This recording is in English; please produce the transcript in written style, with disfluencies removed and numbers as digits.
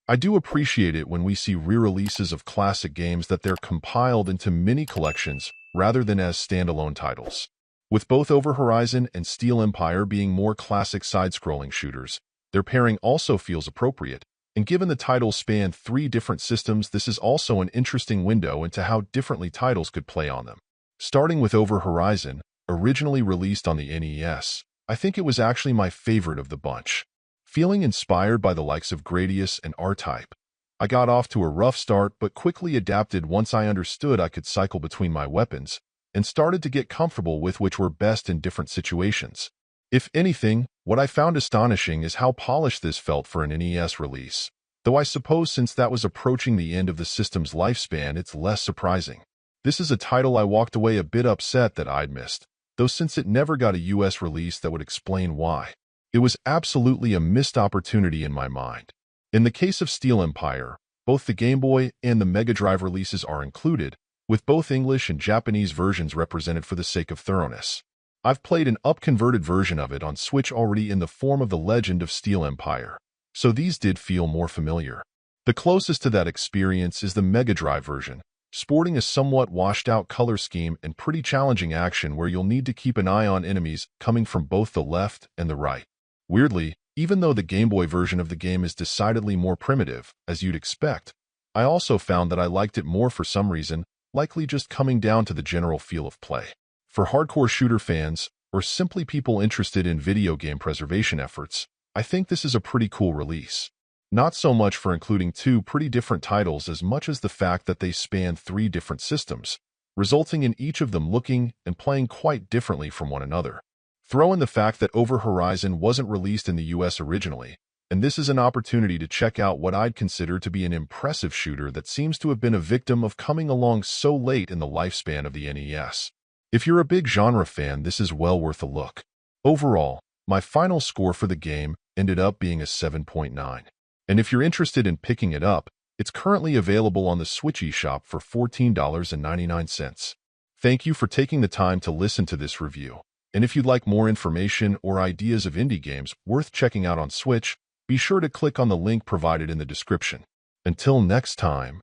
I do appreciate it when we see re-releases of classic games that they're compiled into mini collections rather than as standalone titles. With both Over Horizon and Steel Empire being more classic side-scrolling shooters, their pairing also feels appropriate, and given the titles span 3 different systems, this is also an interesting window into how differently titles could play on them. Starting with Over Horizon, originally released on the NES, I think it was actually my favorite of the bunch. Feeling inspired by the likes of Gradius and R-Type, I got off to a rough start but quickly adapted once I understood I could cycle between my weapons and started to get comfortable with which were best in different situations. If anything, what I found astonishing is how polished this felt for an NES release, though I suppose since that was approaching the end of the system's lifespan, it's less surprising. This is a title I walked away a bit upset that I'd missed, though since it never got a US release that would explain why. It was absolutely a missed opportunity in my mind. In the case of Steel Empire, both the Game Boy and the Mega Drive releases are included, with both English and Japanese versions represented for the sake of thoroughness. I've played an up-converted version of it on Switch already in the form of The Legend of Steel Empire, so these did feel more familiar. The closest to that experience is the Mega Drive version, sporting a somewhat washed-out color scheme and pretty challenging action where you'll need to keep an eye on enemies coming from both the left and the right. Weirdly, even though the Game Boy version of the game is decidedly more primitive, as you'd expect, I also found that I liked it more for some reason, likely just coming down to the general feel of play. For hardcore shooter fans, or simply people interested in video game preservation efforts, I think this is a pretty cool release. Not so much for including 2 pretty different titles as much as the fact that they span 3 different systems, resulting in each of them looking and playing quite differently from one another. Throw in the fact that Over Horizon wasn't released in the US originally, and this is an opportunity to check out what I'd consider to be an impressive shooter that seems to have been a victim of coming along so late in the lifespan of the NES. If you're a big genre fan, this is well worth a look. Overall, my final score for the game ended up being a 7.9. And if you're interested in picking it up, it's currently available on the Switch eShop for $14.99. Thank you for taking the time to listen to this review. And if you'd like more information or ideas of indie games worth checking out on Switch, be sure to click on the link provided in the description. Until next time.